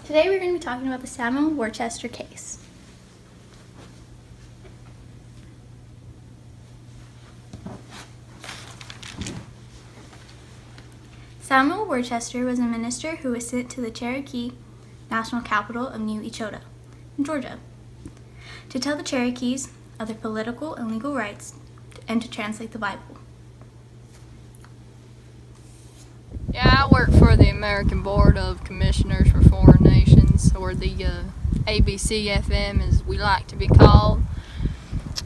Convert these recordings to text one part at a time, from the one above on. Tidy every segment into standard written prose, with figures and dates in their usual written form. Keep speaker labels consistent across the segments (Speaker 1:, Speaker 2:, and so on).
Speaker 1: Today we're going to be talking about the Samuel Worcester case. Samuel Worcester was a minister who was sent to the Cherokee national capital of New Echota, in Georgia, to tell the Cherokees of their political and legal rights and to translate the Bible.
Speaker 2: Yeah, I work for the American Board of Commissioners for Foreign Nations, or the ABCFM as we like to be called.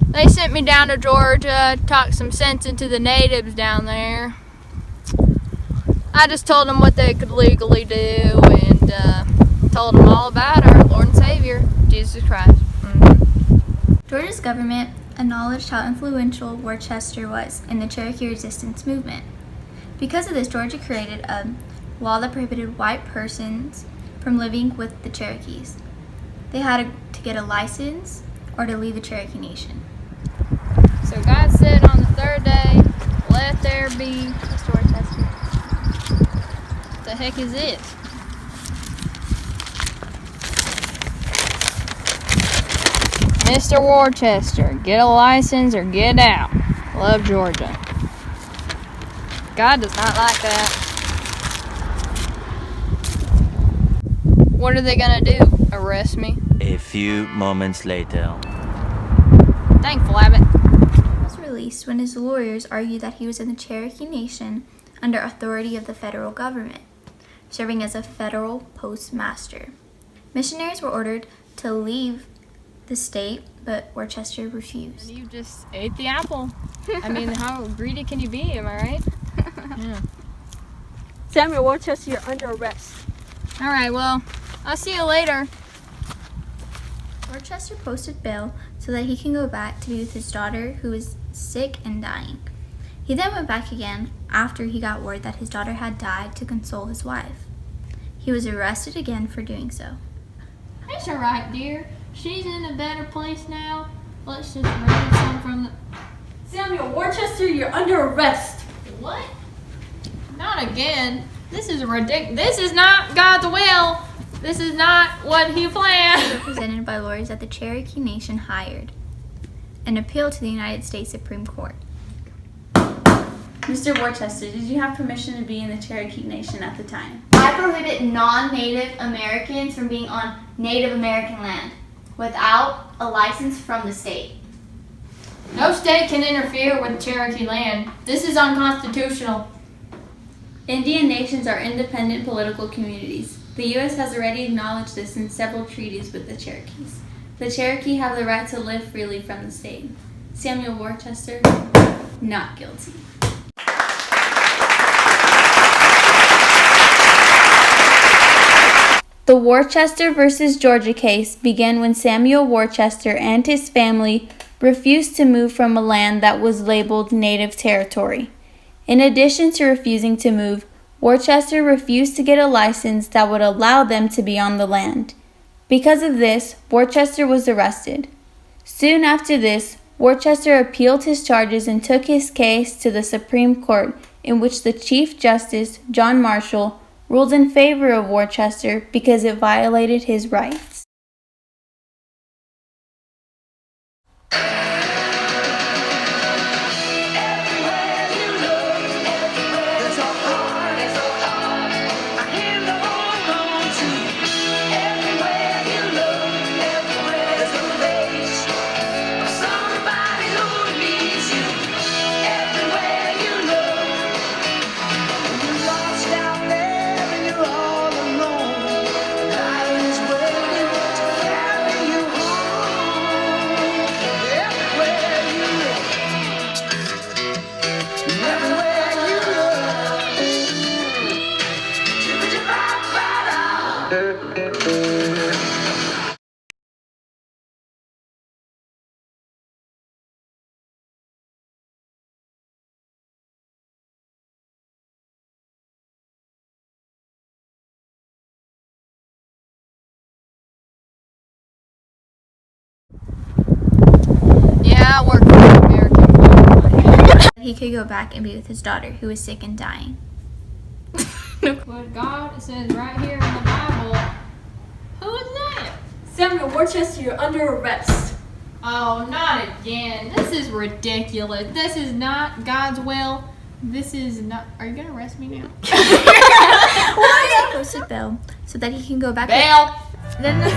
Speaker 2: They sent me down to Georgia to talk some sense into the natives down there. I just told them what they could legally do and told them all about our Lord and Savior, Jesus Christ.
Speaker 1: Georgia's government acknowledged how influential Worcester was in the Cherokee resistance movement. Because of this, Georgia created a law that prohibited white persons from living with the Cherokees. They had to get a license or to leave the Cherokee Nation.
Speaker 2: So God said on the third day, let there be
Speaker 1: Mr. Worcester.
Speaker 2: What the heck is this? Mr. Worcester, get a license or get out. Love, Georgia. God does not like that. What are they gonna do? Arrest me?
Speaker 3: A few moments later.
Speaker 2: Thankful, Abbott.
Speaker 1: He was released when his lawyers argued that he was in the Cherokee Nation under authority of the federal government, serving as a federal postmaster. Missionaries were ordered to leave the state, but Worcester refused.
Speaker 2: You just ate the apple. I mean, how greedy can you be, am I right? Yeah.
Speaker 4: Samuel Worcester, you're under arrest.
Speaker 2: Alright, well, I'll see you later.
Speaker 1: Worcester posted bail so that he can go back to be with his daughter, who was sick and dying. He then went back again after he got word that his daughter had died to console his wife. He was arrested again for doing so.
Speaker 2: It's alright, dear. She's in a better place now. Let's just read some from the...
Speaker 4: Samuel Worcester, you're under arrest.
Speaker 2: What? Not again. This is ridiculous. This is not God's will. This is not what he planned.
Speaker 1: Represented by lawyers that the Cherokee Nation hired, and appealed to the United States Supreme Court.
Speaker 5: Mr. Worcester, did you have permission to be in the Cherokee Nation at the time?
Speaker 1: I prohibit non-Native Americans from being on Native American land without a license from the state.
Speaker 2: No state can interfere with Cherokee land. This is unconstitutional.
Speaker 5: Indian nations are independent political communities. The U.S. has already acknowledged this in several treaties with the Cherokees. The Cherokee have the right to live freely from the state. Samuel Worcester, not guilty.
Speaker 6: The Worcester versus Georgia case began when Samuel Worcester and his family refused to move from a land that was labeled Native Territory. In addition to refusing to move, Worcester refused to get a license that would allow them to be on the land. Because of this, Worcester was arrested. Soon after this, Worcester appealed his charges and took his case to the Supreme Court, in which the Chief Justice, John Marshall, ruled in favor of Worcester because it violated his rights.
Speaker 2: Yeah, I work for the American Board.
Speaker 1: He could go back and be with his daughter, who was sick and dying.
Speaker 2: But God, it says right here in the Bible,
Speaker 4: Samuel Worcester, you're under arrest.
Speaker 2: Oh, not again. This is ridiculous. This is not God's will. This is not. Are you going to arrest me now?
Speaker 1: Posted Bill so that he can go back.
Speaker 2: Bail!
Speaker 1: Then the